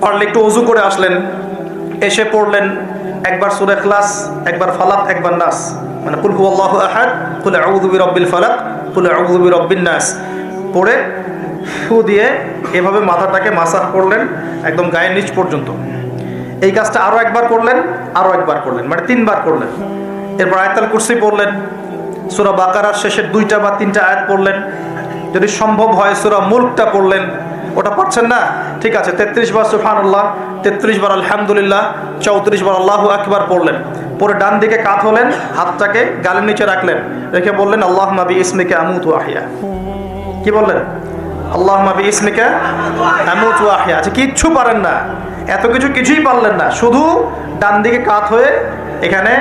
পারলে একটু ওযু করে আসলেন, এসে পড়লেন একবার সূরা ইখলাস, একবার ফালাক, একবার নাস, মানে কুল হুয়াল্লাহু আহাদ, কুল আউযু বিরাব্বিল ফালাক, কুল আউযু বিরাব্বিন নাস পড়ে ফু দিয়ে এভাবে মাথাটাকে মাসাজ করলেন একদম গায়ের নিচ পর্যন্ত। এই কাজটা আরও একবার করলেন, আরও একবার করলেন, মানে 3 বার করলেন। এরপর আয়াতুল কুরসি পড়লেন, সূরা বাকারার শেষের 2টা বা 3টা আয়াত পড়লেন, যদি সম্ভব হয় সূরা মুলকটা পড়লেন। ওটা পারছেন না, ঠিক আছে, 33 বার সুবহানাল্লাহ, 33 বার আলহামদুলিল্লাহ, 34 বার আল্লাহু আকবার পড়লেন। পরে ডান দিকে কাত হলেন, হাতটাকে গালের নিচে রাখলেন, রেখে বললেন আল্লাহুম্মা বিইসমিকা আমুতু ওয়া আহইয়া। কি বললেন? আল্লাহুম্মা বিইসমিকা আমুতু ওয়া আহইয়া। আচ্ছা, কিচ্ছু পারেন না, এত কিছুই পারলেন না, শুধু ডান দিকে কাত হয়ে এখানে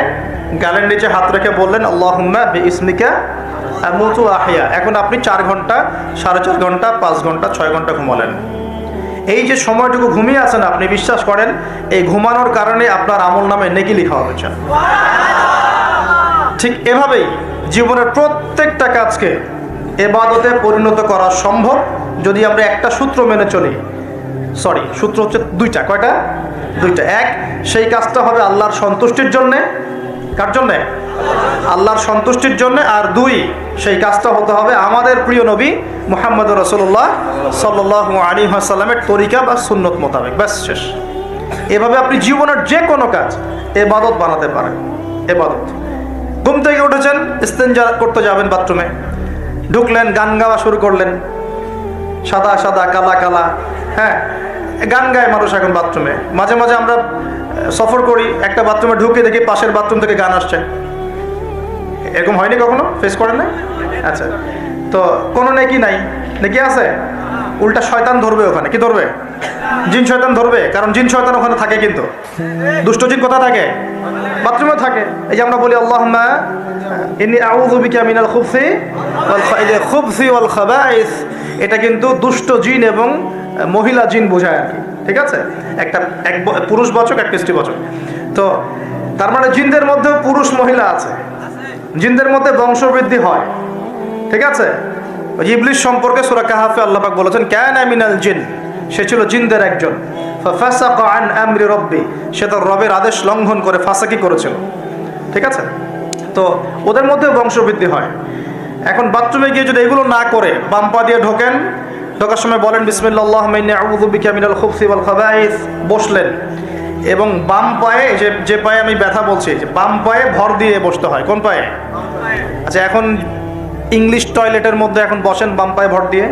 গালের নিচে হাত রেখে বললেন আল্লাহুম্মা বিইসমিকা আমুতু ওয়া আহইয়া। এখন আপনি 4 ঘন্টা, 4.5 ঘন্টা, 5 ঘন্টা, 6 ঘন্টা ঘুমালেন। এই যে সময়টুকু ঘুমিয়ে আছেন, আপনি বিশ্বাস করেন এই ঘুমানোর কারণে আপনার আমল নামে নেকি লেখা হবে। ঠিক এভাবেই জীবনের প্রত্যেকটা কাজকে ইবাদতে পরিণত করা সম্ভব যদি আমরা একটা সূত্র মেনে চলি। সূত্র হচ্ছে 2টা। কয়টা? 2টা। এক, সেই কাজটা হবে আল্লাহর সন্তুষ্টির জন্যে। কার জন্যে? আল্লাহর সন্তুষ্টির জন্যে। আর 2, সেই কাজটা হতে হবে আমাদের প্রিয় নবী মুহাম্মদ রাসূলুল্লাহ সাল্লাল্লাহু আলাইহি ওয়াসাল্লামের তরিকা বা সুন্নত মোতাবেক। ব্যাস, শেষ। এভাবে আপনি জীবনের যে কোনো কাজ ইবাদত বানাতে পারেন। ইবাদত। ঘুম থেকে উঠেছেন, ইস্তেঞ্জা করতে যাবেন বাথরুমে, ঢুকলেন, গান গাওয়া শুরু করলেন, সাদা সাদা কালা কালা, হ্যাঁ, গান গায় মানুষ এখন বাথরুমে। মাঝে মাঝে আমরা সফর করি, একটা বাথরুমে ঢুকে দেখি পাশের বাথরুম থেকে গান আসছে। এরকম হয়নি কখনো? ফেস করেন না? আচ্ছা, তো কোনো নেকি নাই? নেকি আছে? উল্টা শয়তান ধরবে ওখানে। কি ধরবে? জিন শয়তান ধরবে, কারণ জিন শয়তান ওখানে থাকে। কিন্তু দুষ্ট জিন কোথায় থাকে? বাথরুমে থাকে। এই যে আমরা বলি আল্লাহুম্মা ইন্নী আউযু বিকা মিনাল খুবসি ওয়াল খাবাইস, এটা কিন্তু দুষ্ট জিন এবং মহিলা জিন বোঝায় আর কি। ঠিক আছে, এক পুরুষবাচক, এক স্ত্রীবাচক। তো তার মানে জিনদের মধ্যে পুরুষ মহিলা আছে, জিনদের মধ্যে বংশবৃদ্ধি হয়। ঠিক আছে, ইবলিস সম্পর্কে সূরা কাহফে আল্লাহ পাক বলেছেন কানা মিনাল জিন, সে ছিল জিনদের একজন। ফাসাকা আন আমরি রব্বি, সে তার রবের আদেশ লঙ্ঘন করে ফাসাকি করেছিল। ঠিক আছে, তো ওদের মধ্যে বংশবৃদ্ধি হয়। এখন বাথরুমে গিয়ে যদি এগুলো না করে বাম পা দিয়ে ঢোকেন, ঢোকার সময় বলেন বিসমিল্লাহ আল্লাহুম্মা ইন্নী আউযু বিকা মিনাল খুবসি ওয়াল খাবাইস, বসলেন, এবং বাম পায়ে, যে পায়ে আমি ব্যথা বলছি, যে বাম পায়ে ভর দিয়ে বসতে হয়। কোন পায়ে? আচ্ছা, এখন ইংলিশ টয়লেটের মধ্যে এখন বসেন বাম পায়ে ভর দিয়ে,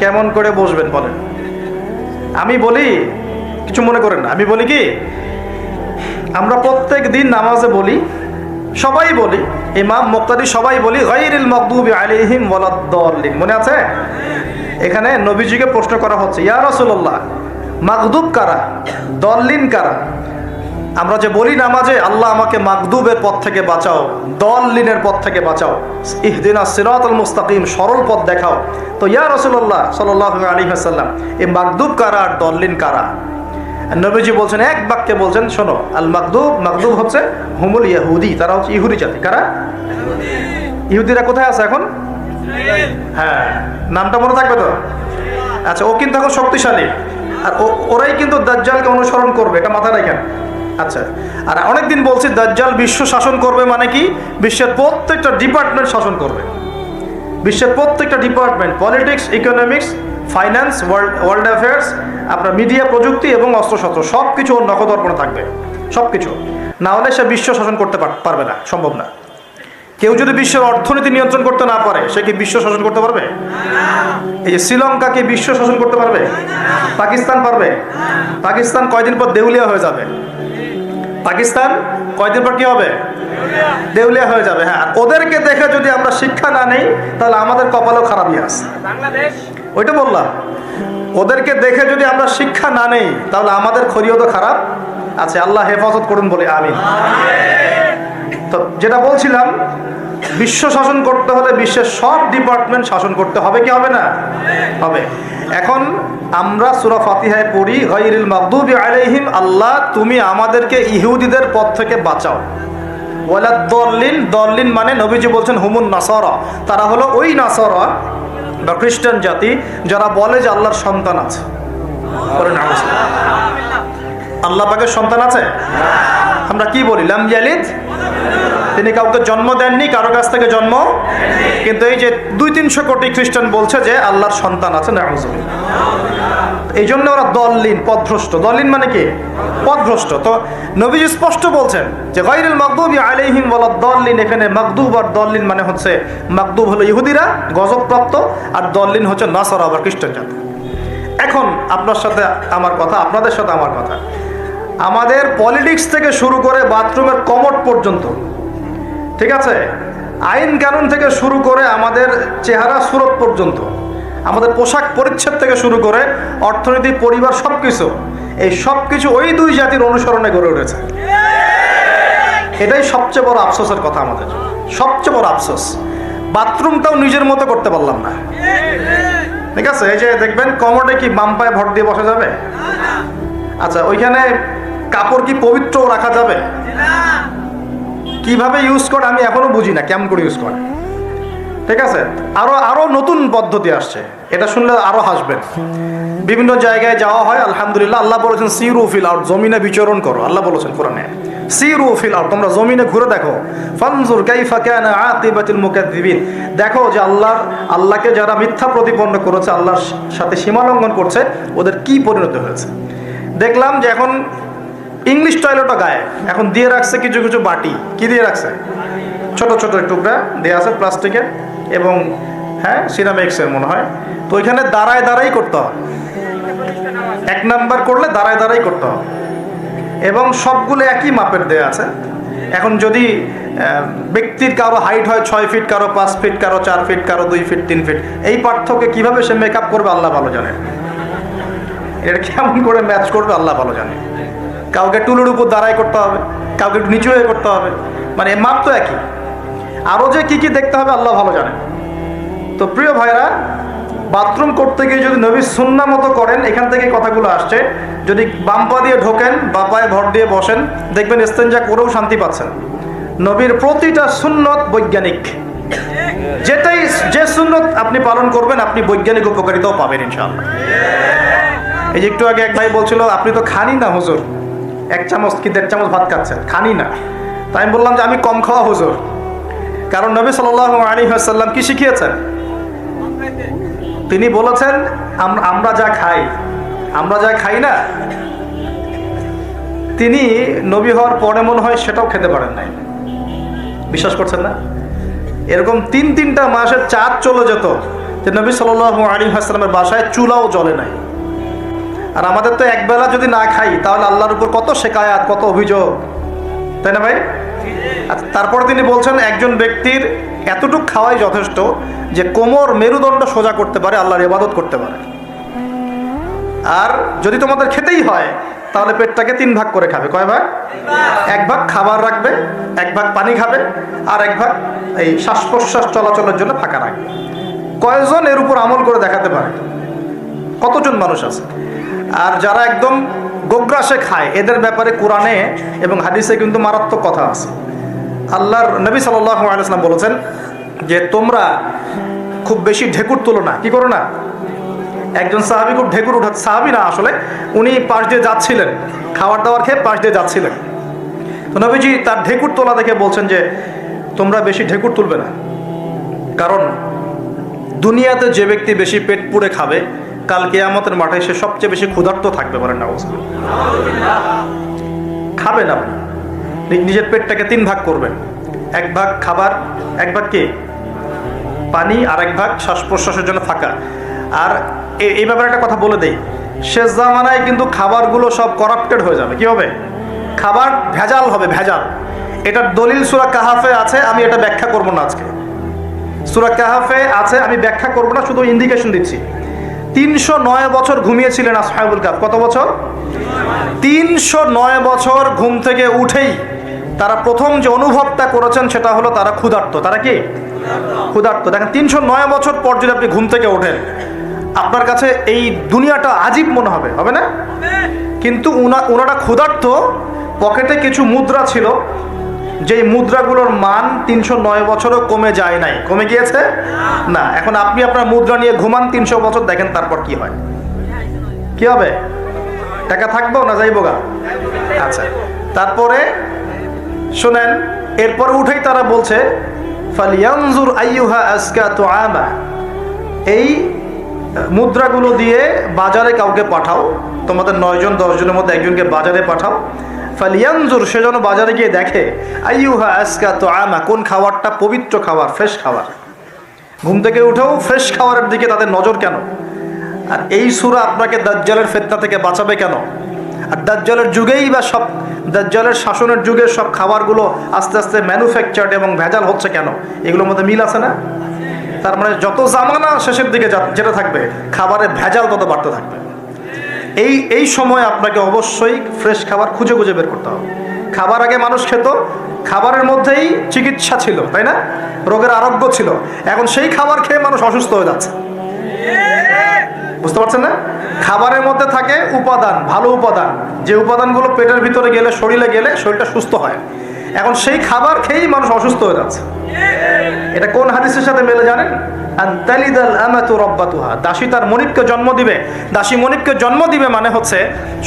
কেমন করে বসবেন বলেন? আমি বলি, কিছু মনে করেন না, আমি বলি কি, আমরা প্রত্যেক দিন নামাজে বলি, সবাই বলি, ইমাম মুক্তাদি সবাই বলি গায়রিল মাগদুবি আলাইহিম ওয়ালাদ-দাল্লিন। মনে আছে? এখানে নবীজিকে প্রশ্ন করা হচ্ছে, ইয়া রাসূলুল্লাহ, মাগদুব কারা, দল্লিন কারা? আমরা যে বলি নামাজে আল্লাহ আমাকে মাগদুবের পথ থেকে বাঁচাও, দল্লিনের পথ থেকে বাঁচাও, ইহদিনাস সিরাতাল মুস্তাকিম, সরল পথ দেখাও। তো ইয়া রাসূলুল্লাহ সাল্লাল্লাহু আলাইহি ওয়াসাল্লাম, এই মাগদুব কারা আর দল্লিন কারা? নবীজি বলছেন, এক বাক্যে বলছেন, শোনো, আল মাগদুব হচ্ছে হুমুল ইহুদি, তারা হচ্ছে ইহুদি জাতি। কারা? ইহুদিরা কোথায় আছে এখন? হ্যাঁ, নামটা মনে থাকবে তো? আচ্ছা, ও কিন্তু এখন শক্তিশালী, আর ওরাই কিন্তু দাজ্জালকে অনুসরণ করবে, এটা মাথায় রাখেন। আচ্ছা, আর অনেকদিন বলছি দাজ্জাল বিশ্ব শাসন করবে, মানে কি, বিশ্বের প্রত্যেকটা ডিপার্টমেন্ট শাসন করবে। বিশ্বের প্রত্যেকটা department, politics, economics, finance, world affairs, আপনার মিডিয়া, প্রযুক্তি এবং অস্ত্রশস্ত্র, সব কিছু ওর নখদর্পণে থাকবে। সব কিছু না হলে সে বিশ্ব শাসন করতে পারবে না, সম্ভব না। কেউ যদি বিশ্বের অর্থনীতি নিয়ন্ত্রণ করতে না পারে, সে কি বিশ্ব শাসন করতে পারবে? এই যে শ্রীলঙ্কা কি বিশ্ব শাসন করতে পারবে? পাকিস্তান পারবে? পাকিস্তান কয়দিন পর দেউলিয়া হয়ে যাবে। পাকিস্তান কয়দিন পর কি হবে? দেউলিয়া হয়ে যাবে। হ্যাঁ, ওদেরকে দেখে যদি আমরা শিক্ষা না নেই, তাহলে আমাদের কপালও খারাপই আছে। ওইটা বললাম, ওদেরকে দেখে যদি আমরা শিক্ষা না নেই, তাহলে আমাদের খরিও তো খারাপ আছে। আল্লাহ হেফাজত করুন বলে আমিন। তো যেটা বলছিলাম, বিশ্ব শাসন করতে হলে বিশ্বের সব ডিপার্টমেন্ট শাসন করতে হবে, কি হবে না? হবে। এখন আমরা সূরা ফাতিহায় পড়ি গায়রিল মাগদুবি আলাইহিম, আল্লাহ তুমি আমাদেরকে ইহুদিদের পথ থেকে বাঁচাও, ওয়ালাদ-দাল্লিন, দল্লিন মানে নবীজি বলছেন হুমুন নাসারা, তারা হলো ওই নাসারা বা খ্রিস্টান জাতি যারা বলে যে আল্লাহর সন্তান আছে। আল্লাহ পাকের সন্তান আছে? আমরা কি বলি? লাম ইয়ালিদ, তিনি কাউকে জন্ম দেননি, কারো কাছ থেকে জন্ম। কিন্তু এই যে 200-300 কোটি খ্রিস্টান বলছে যে আল্লাহর সন্তান আছে, নাউযুবিল্লাহ। এই জন্য ওরা দল্লিন, পথভ্রষ্ট। দল্লিন মানে কি? পথভ্রষ্ট। তো নবীজি স্পষ্ট বলছেন যে গায়রুল মাগদুবি আলাইহিম ওয়ালাদ-দাল্লিন। এখানে মাগদুব আর দল্লিন মানে হচ্ছে, মাগদুব হলো ইহুদিরা গজবপ্রাপ্ত, আর দল্লিন হচ্ছে নাসারা বা খ্রিস্টান জাতি। এখন আপনার সাথে আমার কথা, আপনাদের সাথে আমার কথা, আমাদের পলিটিক্স থেকে শুরু করে বাথরুমের কমোড পর্যন্ত, ঠিক আছে, আইন কানুন থেকে শুরু করে আমাদের চেহারা সুরত পর্যন্ত, আমাদের পোশাক পরিচ্ছদ থেকে শুরু করে অর্থনীতি, পরিবার, সব কিছু, এই সব কিছু ওই দুই জাতির অনুসরণে গড়ে উঠেছে। এটাই সবচেয়ে বড় আফসোসের কথা আমাদের, সবচেয়ে বড় আফসোস। বাথরুমটাও নিজের মতো করতে পারলাম না, ঠিক আছে। এই যে দেখবেন কমোডে কি বাম পায়ে ভর দিয়ে বসা যাবে? আচ্ছা, ওইখানে কাপড় কি পবিত্র রাখা যাবে? কিভাবে ইউজ করে আমি এখনো বুঝি না, কেমন করে ইউজ করে, ঠিক আছে। আরো নতুন পদ্ধতি আসছে, এটা শুনলে আরো হাসবেন। বিভিন্ন জায়গায় যাওয়া হয়, আলহামদুলিল্লাহ। আল্লাহ বলেছেন সিরু ফিল আরদ, জমিনে বিচরণ করো। আল্লাহ বলেছেন কোরআনে সিরু ফিল আরদ, তোমরা জমিনে ঘুরে দেখো। ফানজুর কাইফা কানা আকিবাতুল মুকাদ্দিবিন, দেখো যে আল্লাহকে যারা মিথ্যা প্রতিপন্ন করেছে, আল্লাহর সাথে সীমা লঙ্ঘন করছে, ওদের কি পরিণতি হয়েছে। দেখলাম যে এখন ইংলিশ টয়লেটও গায়ে এখন দিয়ে রাখছে কিছু কিছু বাটি। কি দিয়ে রাখছে? ছোট ছোট টুকরা দেওয়া আছে প্লাস্টিকের এবং হ্যাঁ সিরামিক্সের মনে হয়। তো ওইখানে দাঁড়ায় দাঁড়াই করতে হবে, 1 নাম্বার করলে দাঁড়ায় দাঁড়াই করতে হবে, এবং সবগুলো একই মাপের দেওয়া আছে। এখন যদি ব্যক্তির কারো হাইট হয় 6 ফিট, কারো 5 ফিট, কারো 4 ফিট, কারো 2 ফিট, 3 ফিট, এই পার্থক্য কিভাবে সে মেকআপ করবে আল্লাহ ভালো জানে। এটা কেমন করে ম্যাচ করবে আল্লাহ ভালো জানে। কাউকে টুলের উপর দাঁড়াই করতে হবে, কাউকে একটু নিচু হয়ে করতে হবে, মানে মাপ তো একই। আরও যে কি কি দেখতে হবে আল্লাহ ভালো জানে। তো প্রিয় ভাইরা, বাথরুম করতে গিয়ে যদি নবীর সুন্নাহ মতো করেন, এখান থেকে কথাগুলো আসছে। যদি বাম পা দিয়ে ঢোকেন, বা পায়ে ভর দিয়ে বসেন, দেখবেন ইস্তেঞ্জা করেও শান্তি পাচ্ছেন। নবীর প্রতিটা সুন্নত বৈজ্ঞানিক। যে সুন্নত আপনি পালন করবেন, আপনি বৈজ্ঞানিক উপকারিতাও পাবেন ইনশাআল্লাহ। এই যে একটু আগে এক ভাই বলছিল, আপনি তো খানি না হুজুর, 1 চামচ কি 1.5 চামচ ভাত খাচ্ছেন, খানি না। তাই আমি বললাম যে আমি কম খাওয়া হুজুর, কারণ নবী সাল্লাল্লাহু আলাইহি ওয়াসাল্লাম কি শিখিয়েছেন? তিনি বলেছেন আমরা যা খাই না, তিনি নবী হওয়ার পরে মনে হয় সেটাও খেতে পারেন নাই। বিশ্বাস করছেন না? এরকম 3-3টা মাসের চাঁদ চলে যেত যে নবী সাল্লাল্লাহু আলাইহি ওয়াসাল্লামের বাসায় চুলাও জ্বলে নাই। আর আমাদের তো একবেলা যদি না খাই তাহলে আল্লাহর উপর কত শিকায়াত, কত অভিযোগ, তাই না ভাই? তারপর তিনি বলছেন একজন ব্যক্তির এতটুক খাওয়াই যথেষ্ট যে কোমর মেরুদণ্ড সোজা করতে পারে, আল্লাহর ইবাদত করতে পারে। আর যদি তোমাদের খেতেই হয় তাহলে পেটটাকে 3 ভাগ করে খাবে। কয় ভাগ? 1 ভাগ খাবার রাখবে, 1 ভাগ পানি খাবে, আর 1 ভাগ এই শ্বাস প্রশ্বাস চলাচলের জন্য ফাঁকা রাখবে। কয়জন এর উপর আমল করে দেখাতে পারে? কতজন মানুষ আছে? আর যারা একদম গোগ্রাসে খায়, এদের ব্যাপারে কোরআনে এবং হাদিসে কিন্তু মারাত্মক কথা আছে। আল্লাহর নবী সাল্লাল্লাহু আলাইহি ওয়াসাল্লাম বলেছেন যে তোমরা খুব বেশি ঢেকুর তুলো না। কি করো না? একজন সাহাবী খুব ঢেকুর উঠাচ্ছে, সাহাবী না আসলে, উনি পাশ দিয়ে যাচ্ছিলেন, খাবার দাবার খেয়ে পাশ দিয়ে যাচ্ছিলেন। তো নবীজি তার ঢেকুর তোলা দেখে বলছেন যে তোমরা বেশি ঢেকুর তুলবে না, কারণ দুনিয়াতে যে ব্যক্তি বেশি পেট পুড়ে খাবে, কাল কিয়ামতের মাঠে সে সবচেয়ে বেশি ক্ষুধার্ত থাকবে। বলেন না? খাবেন আপনি, নিজের পেটটাকে 3 ভাগ করবেন, 1 ভাগ খাবার, 1 ভাগ কি পানি, আর 1 ভাগ শ্বাস প্রশ্বাসের জন্য ফাঁকা। আর এই ব্যাপারে একটা কথা বলে দেই, শেষ জামানায় কিন্তু খাবারগুলো সব করাপ্টেড হয়ে যাবে। কি হবে? খাবার ভেজাল হবে, ভেজাল। এটার দলিল সূরা কাহাফে আছে, আমি এটা ব্যাখ্যা করব না আজকে। সূরা কাহাফে আছে, আমি ব্যাখ্যা করব না, শুধু ইন্ডিকেশন দিচ্ছি। 309 বছর ঘুমিয়েছিলেন আসহাবুল কাহফ। কত বছর? 309 বছর ঘুম থেকে উঠেই তারা প্রথম যে অনুভবটা করেছেন সেটা হলো তারা ক্ষুধার্ত। তারা কি ক্ষুধার্ত? দেখেন, 309 বছর পর যদি আপনি ঘুম থেকে ওঠেন, আপনার কাছে এই দুনিয়াটা আজীব মনে হবে, হবে না? কিন্তু ওনারা ক্ষুধার্ত, পকেটে কিছু মুদ্রা ছিল, যেই মুদ্রাগুলোর মান 309 বছরও কমে যায় নাই। কমে গিয়েছে না। এখন আপনি আপনার মুদ্রা নিয়ে ঘুমান 300 বছর, দেখেন তারপর কি হয়, কি হবে? টাকা থাকবো না যাইবো গা? আচ্ছা, তারপরে শুনেন, এরপর উঠেই তারা বলছে ফালিয়ানজুর আইয়ুহা আজকা তুআমা, এই মুদ্রাগুলো দিয়ে বাজারে কাউকে পাঠাও, তোমাদের 9 জন 10 জনের মধ্যে একজনকে বাজারে পাঠাও। ফালিয়ানজুর, সে যেন বাজারে গিয়ে দেখে আইয়ুহা আজকা তুআমা, কোন খাবারটা পবিত্র খাবার, ফ্রেশ খাবার। ঘুম থেকে উঠেও ফ্রেশ খাবারের দিকে তাদের নজর কেন? আর এই সূরা আপনাকে দাজ্জালের ফিতনা থেকে বাঁচাবে কেন? আর দাজ্জালের যুগেই বা সব, দাজ্জালের শাসনের যুগে সব খাবারগুলো আস্তে আস্তে ম্যানুফ্যাকচার্ড এবং ভেজাল হচ্ছে কেন? এগুলোর মধ্যে মিল আছে না? তার মানে যত জামানা শেষের দিকে যেটা থাকবে, খাবারের ভেজাল তত বাড়তে থাকবে। এই সময় আপনাকে অবশ্যই ফ্রেশ খাবার খুঁজে খুঁজে বের করতে হবে। খাবার আগে মানুষ খেত, খাবারের মধ্যেই চিকিৎসা ছিল, তাই না? রোগের আরোগ্য ছিল। এখন সেই খাবার খেয়ে মানুষ অসুস্থ হয়ে যাচ্ছে। বুঝতে পারছেন না? খাবারের মধ্যে থাকে উপাদান, ভালো উপাদান, যে উপাদানগুলো পেটের ভিতরে গেলে, শরীরে গেলে শরীরটা সুস্থ হয়। এখন সেই খাবার খেয়েই মানুষ অসুস্থ হয়ে যাচ্ছে। এটা কোন হাদিসের সাথে মেলে জানেন? আনতালিদাল আমাতু রাব্বাতুহা, দাসী তার মনিবকে জন্ম দিবে। দাসী মনিবকে জন্ম দিবে মানে হচ্ছে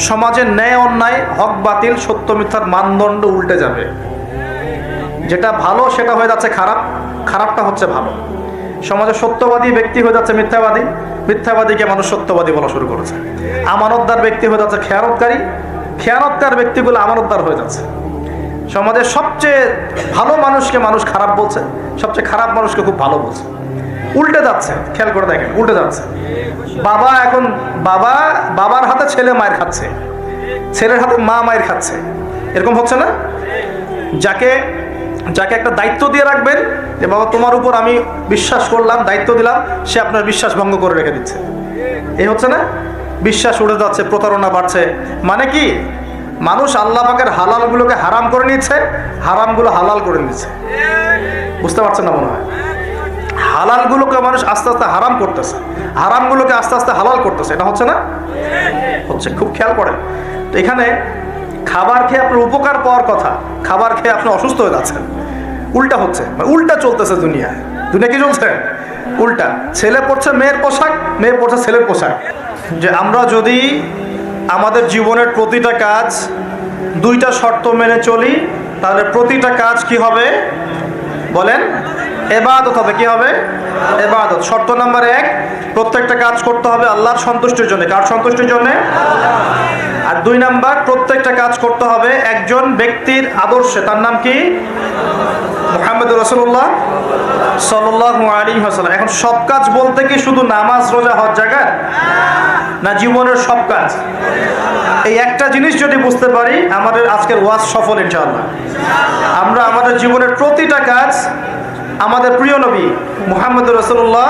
সমাজের ন্যায় অন্যায়, হক বাতিল, সত্য মিথ্যার মানদণ্ড উল্টে যাবে। যেটা ভালো সেটা হয়ে যাচ্ছে খারাপ, খারাপটা হচ্ছে ভালো। সমাজে সত্যবাদী ব্যক্তি হয়ে যাচ্ছে মিথ্যাবাদী, মিথ্যাবাদীকে মানুষ সত্যবাদী বলা শুরু করেছে। আমানতদার ব্যক্তি হয়ে যাচ্ছে খেয়ানতকারী, খেয়ানতকার ব্যক্তিগুলো আমানতদার হয়ে যাচ্ছে। সমাজের সবচেয়ে ভালো মানুষকে মানুষ খারাপ বলছে, সবচেয়ে খারাপ মানুষকে খুব ভালো বলছে। উল্টে যাচ্ছে, খেয়াল করে দেখেন, উল্টে যাচ্ছে। বাবা এখন বাবার হাতে ছেলে মায়ের খাচ্ছে, ছেলের হাতে মা মায়ের খাচ্ছে, এরকম হচ্ছে না? যাকে একটা দায়িত্ব দিয়ে রাখবেন যে বাবা তোমার উপর আমি বিশ্বাস করলাম, দায়িত্ব দিলাম, সে আপনার বিশ্বাস ভঙ্গ করে রেখে দিচ্ছে। এই হচ্ছে না? বিশ্বাস উঠে যাচ্ছে, প্রতারণা বাড়ছে। মানে কি? মানুষ আল্লাহ পাকের হালালগুলোকে হারাম করে নিচ্ছে, হারামগুলো হালাল করে নিচ্ছে। বুঝতে পারছেন না মনে হয়? হালালগুলোকে মানুষ আস্তে আস্তে হারাম করতেছে, হারামগুলোকে আস্তে আস্তে হালাল করতেছে। এটা হচ্ছে না? হচ্ছে। খুব খেয়াল করেন। তো এখানে খাবার খেয়ে আপনার উপকার পাওয়ার কথা, খাবার খেয়ে আপনি অসুস্থ হয়ে যাচ্ছেন। উল্টা হচ্ছে, উল্টা চলতেছে দুনিয়া। দুনিয়া কি চলছে? উল্টা। ছেলে পড়ছে মেয়ের পোশাক, মেয়ে পড়ছে ছেলের পোশাক। যে আমরা যদি আমাদের জীবনের প্রতিটা কাজ 2টা শর্ত মেনে চলি, তাহলে প্রতিটা কাজ কি হবে বলেন? ইবাদত হবে। কি হবে? ইবাদত। শর্ত নাম্বার 1, প্রত্যেকটা কাজ করতে হবে আল্লাহর সন্তুষ্টির জন্য। কার সন্তুষ্টির জন্য? আর 2 নাম্বার, প্রত্যেকটা কাজ করতে হবে একজন ব্যক্তির আদর্শে। তার নাম কি? মুহাম্মদ রাসূলুল্লাহ সাল্লাল্লাহু আলাইহি ওয়াসাল্লাম। এখন সব কাজ বলতে কি শুধু নামাজ, রোজা, হজ জাকাত? না, জীবনের সব কাজ। এই একটা জিনিস যদি বুঝতে পারি, আমাদের আজকের ওয়াজ সফল ইনশাআল্লাহ। আমরা আমাদের জীবনের প্রতিটা কাজ আমাদের প্রিয় নবী মুহাম্মদ রাসূলুল্লাহ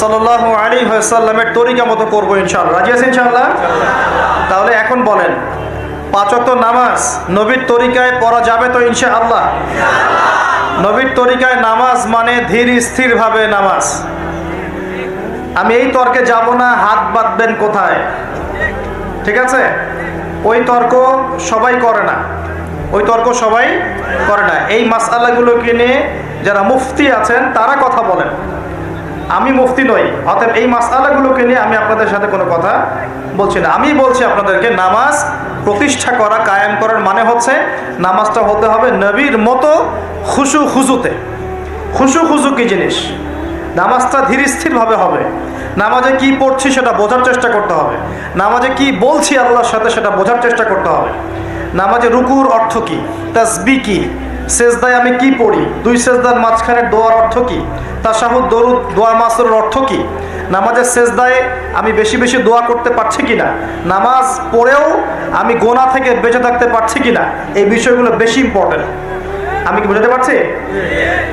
সাল্লাল্লাহু আলাইহি ওয়াসাল্লামের তরিকা মতো করবো ইনশাআল্লাহ। রাজি আছেন ইনশাআল্লাহ? তাহলে এখন বলেন, 5 ওয়াক্ত নামাজ নবীর তরিকায় পড়া যাবে তো ইনশাআল্লাহ? নবীর তরিকায় নামাজ মানে ধীর স্থির ভাবে নামাজ। আমি এই তর্কে যাব না, হাত বাঁধবেন কোথায়, ঠিক আছে? ওই তর্ক সবাই করে না, ওই তর্ক সবাই করে না। এই মাসআলাগুলোকে নিয়ে যারা মুফতি আছেন তারা কথা বলেন, আমি মুফতি নই। অতএব এই মাসআলাগুলোকে নিয়ে আমি আপনাদের সাথে কোনো কথা বলছি না। আমি বলছি আপনাদেরকে, নামাজ প্রতিষ্ঠা করা, কায়েম করার মানে হচ্ছে নামাজটা হতে হবে নবীর মতো খুশু খুজুতে। খুশু খুজু কি জিনিস? নামাজটা ধীর স্থিরভাবে হবে। নামাজে কি পড়ছি সেটা বোঝার চেষ্টা করতে হবে। নামাজে কি বলছি আল্লাহর সাথে সেটা বোঝার চেষ্টা করতে হবে। নামাজে রুকুর অর্থ কি, তাসবিহ কি, সেজদায় আমি কি পড়ি, 2 সেজদার মাঝখানে দোয়ার অর্থ কি, তাশাহুদ, দরুদ, দোয়া মাসুরের অর্থ কি, নামাজের সেজদায় আমি বেশি বেশি দোয়া করতে পারছি কিনা, নামাজ পড়েও আমি গোনা থেকে বেঁচে থাকতে পারছি কিনা, এই বিষয়গুলো বেশি ইম্পর্টেন্ট। আমি কি বুঝাতে পারছি?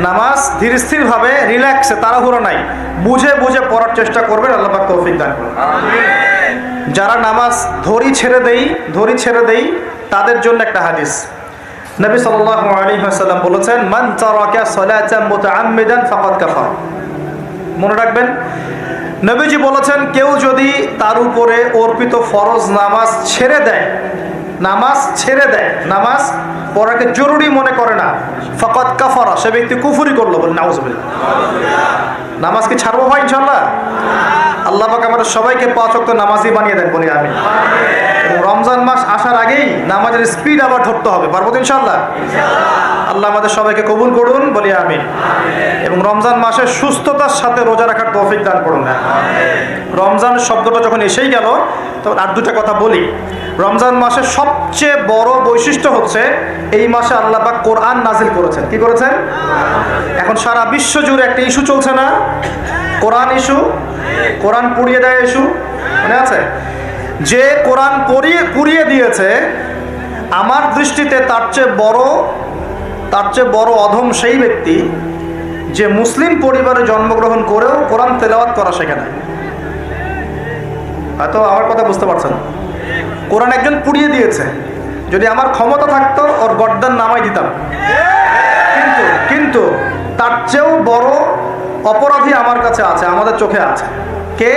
নামাজ ধীর স্থিরভাবে, রিল্যাক্সে, তাড়াহুড়ো নাই, বুঝে বুঝে পড়ার চেষ্টা করবেন। আল্লাহ পাক তৌফিক দান করুন। যারা নামাজ ধরি ছেড়ে দেই তাদের জন্য একটা হাদিস। নবী সাল্লাল্লাহু আলাইহি ওয়াসাল্লাম বলেছেন, মান তারাকা সালাতান মুতাআম্মিদান ফাকাদ কাফার। মনে রাখবেন, নবীজি বলেছেন, কেউ যদি তার উপরে অর্পিত ফরজ নামাজ ছেড়ে দেয় নামাজ ছেড়ে দেয়, নামাজ পড়াকে জরুরি মনে করে না, ফাকাদ কাফারা, সে ব্যক্তি কুফরি করলো। বলে নাউজুবিল্লাহ। নামাজ কি ছাড়বো ভাই ইনশাআল্লাহ? আল্লাহ পাক আমাদের সবাইকে 5 ওয়াক্ত নামাজি বানিয়ে দেন, বলি আমিন। এবং রমজান মাস আসার আগেই নামাজের স্পিড আবার ধরতে হবে, পারবো তো ইনশাআল্লাহ? আল্লাহ আমাদের সবাইকে কবুল করুন, বলি আমিন। এবং রমজান মাসে সুস্থতার সাথে রোজা রাখার তৌফিক দান করুন। রমজান শব্দটা যখন এসেই গেল তখন আর দুটা কথা বলি। রমজান মাসের সবচেয়ে বড় বৈশিষ্ট্য হচ্ছে এই মাসে আল্লাহ পাক কোরআন নাজিল করেছেন। কি করেছেন? এখন সারা বিশ্ব জুড়ে একটা ইস্যু চলছে না, কোরআন ইস্যু, কোরআন পুড়িয়ে দেয় ইস্যু, মনে আছে? যে কোরআন পুড়িয়ে দিয়েছে, আমার দৃষ্টিতে তার চেয়ে বড় অধম সেই ব্যক্তি যে মুসলিম পরিবারে জন্মগ্রহণ করেও কোরআন তেলাওয়াত করা শেখে না। হয়তো আমার কথা বুঝতে পারছেন। কোরআন একজন পুড়িয়ে দিয়েছে, যদি আমার ক্ষমতা থাকতো ওর গর্দান নামাই দিতাম, কিন্তু তার চেয়েও বড় অপরাধী আমার কাছে আছে, আমাদের চোখে আছে। কে?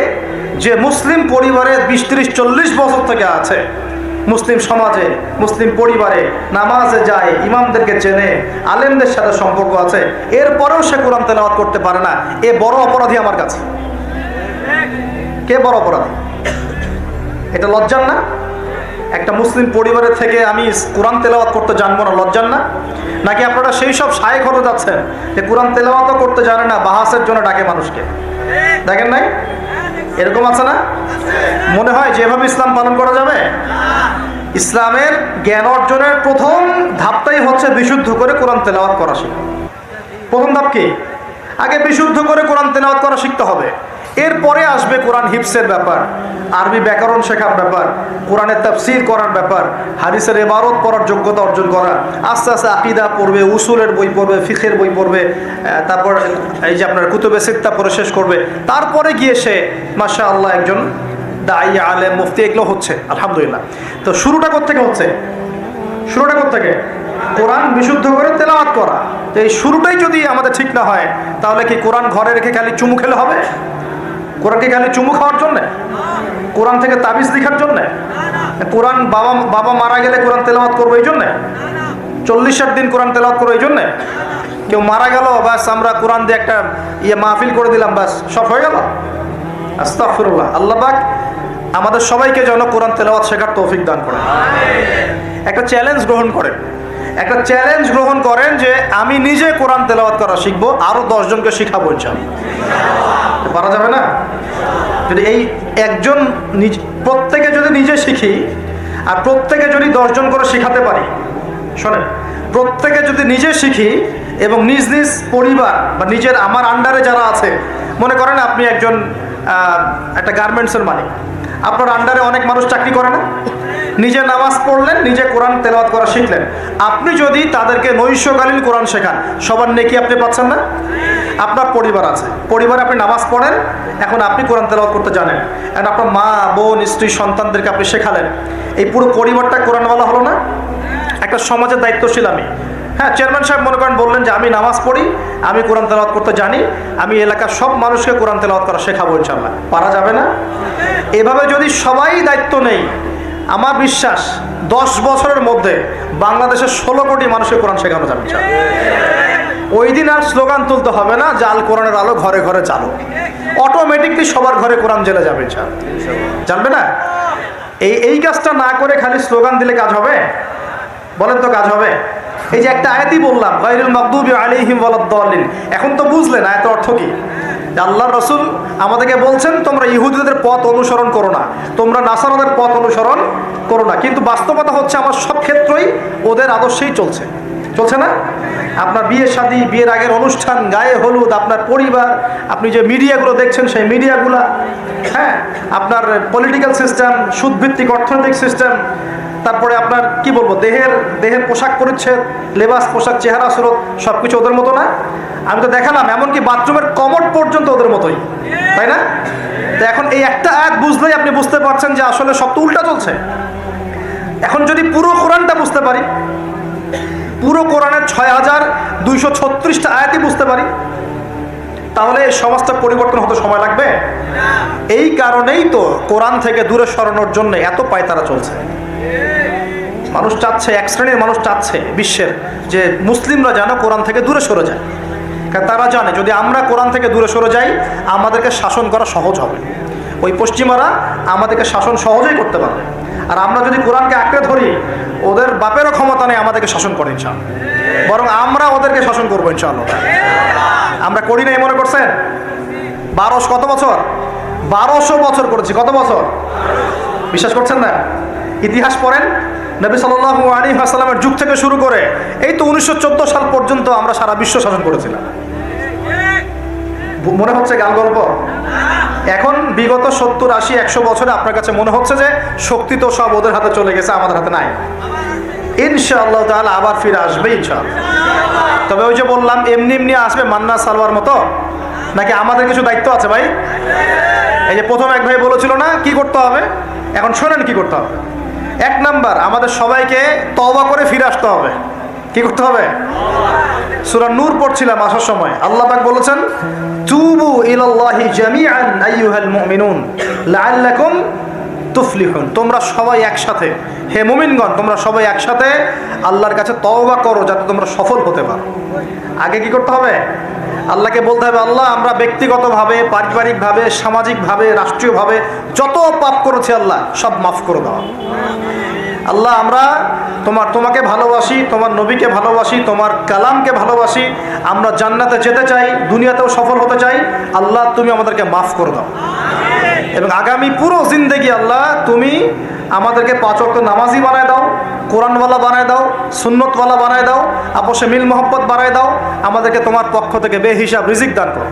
যে মুসলিম পরিবারে 20-30-40 বছর থেকে আছে, মুসলিম সমাজে, মুসলিম পরিবারে নামাজে যায়, ইমামদেরকে চেনে, আলেমদের সাথে সম্পর্ক আছে, এরপরেও সে কোরআন তেলাওয়াত করতে পারে না। এ বড় অপরাধী আমার কাছে। কে বড় অপরাধী? এটা লজ্জার না? একটা মুসলিম পরিবারের থেকে আমি কোরআন তেলাওয়াত করতে জানবো না, লজ্জার না? নাকি আপনারা সেই সব শায়েখ হতে যাচ্ছেন যে কোরআন তেলাওয়াতও করতে জানে না, বাহাসের জন্য ডাকে মানুষকে? দেখেন নাই এরকম আছে না? মনে হয় যেভাবে ইসলাম পালন করা যাবে? ইসলামের জ্ঞান অর্জনের প্রথম ধাপটাই হচ্ছে বিশুদ্ধ করে কোরআন তেলাওয়াত করা শেখা। প্রথম ধাপ কি? আগে বিশুদ্ধ করে কোরআন তেলাওয়াত করা শিখতে হবে। এরপরে আসবে কোরআন হিফসের ব্যাপার, আরবি ব্যাকরণ শেখার ব্যাপার, কোরআনের তাফসীর করার ব্যাপার, হাদিসের ইবারত পড়ার যোগ্যতা অর্জন করা, আস্তে আস্তে আকীদা পড়বে, উসুলের বই পড়বে, ফিকহের বই পড়বে, তারপর এই যে আপনার কুতুবে সিত্তা পড়ে শেষ করবে। তারপরে গিয়ে সে মাশাআল্লাহ একজন দাঈ, আলেম, মুফতি এগুলো হচ্ছে, আলহামদুলিল্লাহ। তো শুরুটা কোত্থেকে হচ্ছে? শুরুটা কোত্থেকে? কোরআন বিশুদ্ধ করে তেলাওয়াত করা। তো এই শুরুটাই যদি আমাদের ঠিক না হয়, তাহলে কি কোরআন ঘরে রেখে খালি চুমু খেলে হবে? কোরআনকে খালি চুমু খাওয়ার জন্যে? কোরআন থেকে তাবিজ লিখার জন্যে? কোরআন বাবা মারা গেলে কোরআন তেলাওয়াত করবো এই জন্যে? 40 দিন কোরআন তেলাওয়াত করবো এই জন্যে? কেউ মারা গেল, ব্যাস আমরা কোরআন দিয়ে একটা মাহফিল করে দিলাম, ব্যাস সব হয়ে গেল? আস্তাগফিরুল্লাহ। আল্লাহ পাক আমাদের সবাইকে যেন কোরআন তেলাওয়াত শেখার তৌফিক দান করেন। একটা চ্যালেঞ্জ গ্রহণ করেন যে আমি নিজে কোরআন তেলাওয়াত করা শিখবো, আরো 10 জনকে শিখাবো ইনশাআল্লাহ। পারা যাবে না? যদি এই একজন প্রত্যেকে যদি নিজে শিখি, আর প্রত্যেকে যদি 10 জন করে শিখাতে পারি, শোনেন, প্রত্যেকে যদি নিজে শিখি এবং নিজ নিজ পরিবার বা নিজের আমার আন্ডারে যারা আছে, মনে করেন আপনি একজন একটা গার্মেন্টসের মালিক, আপনার আন্ডারে অনেক মানুষ চাকরি করে না? নিজে নামাজ পড়লেন, নিজে কোরআন তেলাওয়াত করা শিখলেন, আপনি যদি তাদেরকে নৈশকালীন কোরআন শেখান, সবার নেকি আপনি পাচ্ছেন না? আপনার পরিবার আছে, পরিবারে আপনি নামাজ পড়েন, এখন আপনি কোরআন তেলাওয়াত করতে জানেন, এখন আপনার মা, বোন, স্ত্রী, সন্তানদেরকে আপনি শেখালেন, এই পুরো পরিবারটা কোরআনওয়ালা হলো না? একটা সমাজের দায়িত্বশীল আমি। হ্যাঁ, চেয়ারম্যান সাহেব মনে করেন বললেন যে আমি নামাজ পড়ি, আমি কোরআন তেলাওয়াত করতে জানি, আমি এলাকার সব মানুষকে কোরআন তেলাওয়াত করা শেখাবো ইনশাআল্লাহ। পারা যাবে না? এভাবে যদি সবাই দায়িত্ব নেই, আমার বিশ্বাস 10 বছরের মধ্যে বাংলাদেশের 16 কোটি মানুষকে কোরআন শেখানো যাবে ইনশাআল্লাহ। ওই দিন আর স্লোগান তুলতে হবে না, জাল কোরআনের আলো ঘরে ঘরে চালো, অটোমেটিকলি সবার ঘরে কোরআন জ্বেলে যাবে ইনশাআল্লাহ। জানবে না? এই কাজটা না করে খালি স্লোগান দিলে কাজ হবে? বলেন তো কাজ হবে? এই যে একটা আয়াতই বললাম, গায়রুল মাগদুবি আলাইহিম ওয়ালাদ-দাল্লিন, এখন তো বুঝলেন আয়াতের অর্থ কি? আল্লাহর রাসূল আমাদেরকে বলছেন তোমরা ইহুদিদের পথ অনুসরণ করো না, তোমরা নাসারাদের পথ অনুসরণ করো না। কিন্তু বাস্তবতা হচ্ছে আমার সব ক্ষেত্রেই ওদের আদর্শেই চলছে না? আপনার বিয়ে শাদী, বিয়ের আগের অনুষ্ঠান, গায়ে হলুদ, আপনার পরিবার, আপনি যে মিডিয়াগুলো দেখছেন সেই মিডিয়াগুলো, হ্যাঁ, আপনার পলিটিক্যাল সিস্টেম, সুদভিত্তিক অর্থনৈতিক সিস্টেম, তারপরে আপনার কি বলবো, দেহের পোশাক পরিচ্ছদ, লেবাস, পোশাক, চেহারা, সুরত, সব কিছু ওদের মতো না? আমি তো দেখালাম এমনকি বাথরুমের কমোড পর্যন্ত ওদের মতোই, তাই না? তো এখন এই একটা আয়াত বুঝলেই আপনি বুঝতে পারছেন যে আসলে সব তো উল্টা চলছে। এখন যদি পুরো কোরআনটা বুঝতে পারি, পুরো কোরআনের 6236টা আয়াতই বুঝতে পারি, তাহলে এই সমাজটা পরিবর্তন হতে সময় লাগবে? এই কারণেই তো কোরআন থেকে দূরে সরানোর জন্য এত পায়তারা চলছে। মানুষ চাচ্ছে, এক শ্রেণীর মানুষ চাচ্ছে বিশ্বের যে মুসলিমরা যেন কোরআন থেকে দূরে সরে যায়, কারণ তারা জানে যদি আমরা কোরআন থেকে দূরে সরে যাই আমাদেরকে শাসন করা সহজ হবে। ওই পশ্চিমারা আমাদেরকে শাসন সহজেই করতে পারবে, আর আমরা যদি কোরআনকে আঁকড়ে ধরি ওদের বাপেরও ক্ষমতা নেই আমাদেরকে শাসন করে ইনশাআল্লাহ, বরং আমরা ওদেরকে শাসন করবো ইনশাআল্লাহ। আমরা করি নাই মনে করছেন? 1200 কত বছর? 1200 বছর করেছি। কত বছর? বিশ্বাস করছেন না? ইতিহাস পড়েন, নবী সাল্লাল্লাহু আলাইহি ওয়াসাল্লামের যুগ থেকে শুরু করে এই তো 1914 সাল পর্যন্ত আমরা সারা বিশ্ব শাসন করেছিলাম। মনে হচ্ছে গাল গল্প? এখন বিগত 70, 80, 100 বছরে আপনার কাছে মনে হচ্ছে যে শক্তি তো সব ওদের হাতে চলে গেছে, আমাদের হাতে নাই। ইনশাআল্লাহ তাআলা আবার ফিরে আসবে ইনশাআল্লাহ। তবে ওই যে বললাম এমনি এমনি আসবে মান্না সালওয়ার মতো, নাকি আমাদের কিছু দায়িত্ব আছে ভাই? এই যে প্রথম এক ভাই বলেছিল না কি করতে হবে, এখন শোনেন কি করতে হবে। 1 নাম্বার, আমাদের সবাইকে তওবা করে ফিরে আসতে হবে। কি করতে হবে? সূরা নূর পড়ছিলাম আসার সময়, আল্লাহ পাক বলেছেন তুবু ইলাল্লাহি জামিআন আইয়ুহাল মুমিনুন লাআল্লাকুম তুফলিহুন। তোমরা সবাই একসাথে, হে মুমিনগণ তোমরা সবাই একসাথে আল্লাহর কাছে তওবা করো যাতে তোমরা সফল হতে পারো। আগে কি করতে হবে? আল্লাহকে বলতে হবে আল্লাহ আমরা ব্যক্তিগতভাবে, পারিবারিকভাবে, সামাজিকভাবে, রাষ্ট্রীয়ভাবে যত পাপ করেছি আল্লাহ সব মাফ করে দাও। আল্লাহ আমরা তোমাকে ভালোবাসি, তোমার নবীকে ভালোবাসি, তোমার কালামকে ভালোবাসি, আমরা জান্নাতে যেতে চাই, দুনিয়াতেও সফল হতে চাই। আল্লাহ তুমি আমাদেরকে মাফ করে দাও, এবং আগামী পুরো জিন্দেগি আল্লাহ তুমি আমাদেরকে 5 ওয়াক্ত নামাজি বানায় দাও, কোরআনওয়ালা বানায় দাও, সুন্নতওয়ালা বানায় দাও, আপসে মিল মোহব্বত বানায় দাও, আমাদেরকে তোমার পক্ষ থেকে বেহিসাব রিজিক দান করো,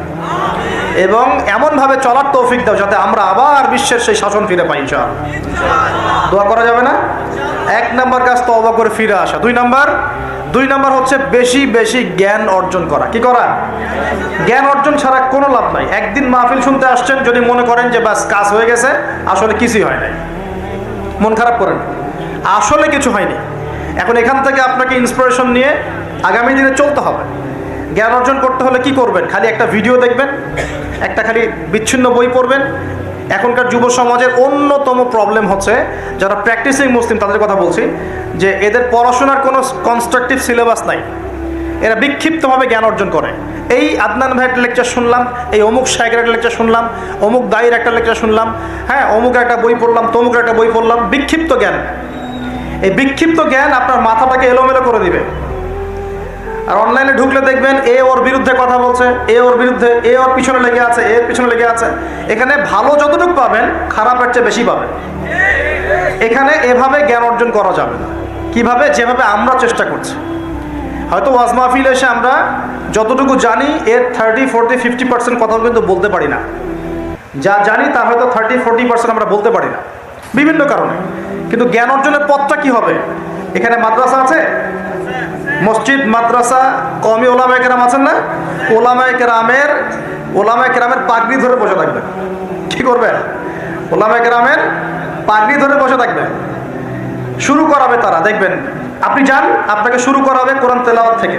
এবং এমনভাবে চলার তৌফিক দাও যাতে আমরা আবার বিশ্বের সেই শাসন ফিরে পাই ইনশাআল্লাহ। দোয়া করা যাবে না? 1 নাম্বার কাজ তওবা করে ফিরে আসা। 2 নাম্বার হচ্ছে বেশি বেশি জ্ঞান অর্জন করা। কি করা? জ্ঞান অর্জন ছাড়া কোনো লাভ নাই। একদিন মাহফিল শুনতে আসছেন, যদি মনে করেন যে বাস কাজ হয়ে গেছে, আসলে কিছুই হয় নাই, মন খারাপ করেন, আসলে কিছু হয়নি। এখন এখান থেকে আপনাকে ইন্সপিরেশন নিয়ে আগামী দিনে চলতে হবে। জ্ঞান অর্জন করতে হলে কি করবেন? খালি একটা ভিডিও দেখবেন, একটা খালি বিচ্ছিন্ন বই পড়বেন। এখনকার যুব সমাজের অন্যতম প্রবলেম হচ্ছে, যারা প্র্যাকটিসিং মুসলিম তাদের কথা বলছি, যে এদের পড়াশোনার কোনো কনস্ট্রাকটিভ সিলেবাস নাই, এরা বিক্ষিপ্তভাবে জ্ঞান অর্জন করে। এই আদনান ভাইয়ের একটা লেকচার শুনলাম, এই অমুক শাইখের একটা লেকচার শুনলাম, অমুক দায়ের একটা লেকচার শুনলাম, হ্যাঁ অমুক একটা বই পড়লাম, তমুক একটা বই পড়লাম, বিক্ষিপ্ত জ্ঞান। এই বিক্ষিপ্ত জ্ঞান আপনার মাথাটাকে এলোমেলো করে দিবে। আর অনলাইনে ঢুকলে দেখবেন এ ওর বিরুদ্ধে কথা বলছে, এ ওর বিরুদ্ধে, এ ওর পিছনে লেগে আছে, এর পিছনে লেগে আছে। এখানে ভালো যতটুকু পাবেন খারাপের চেয়ে বেশি পাবেন। এখানে এভাবে জ্ঞান অর্জন করা যাবে না। কিভাবে? যেভাবে আমরা চেষ্টা করছি। হয়তো ওয়াজ মাহফিল এসে আমরা যতটুকু জানি এর 30, 40, 50% কথাও কিন্তু বলতে পারি না। যা জানি তার হয়তো 30, 40% আমরা বলতে পারি না বিভিন্ন কারণে। কিন্তু জ্ঞান অর্জনের পথটা কি হবে? এখানে মাদ্রাসা আছে, মসজিদ, মাদ্রাসা, কওমি ওলামায়ে কেরাম আছেন না? ওলামায়ে কেরামের পাগড়ি ধরে বসে থাকবেন। কি করবেন? ওলামায়ে কেরামের পাগড়ি ধরে বসে থাকবেন। শুরু করাবে তারা, দেখবেন আপনি যান, আপনাকে শুরু করাবে কোরআন তেলাওয়াত থেকে।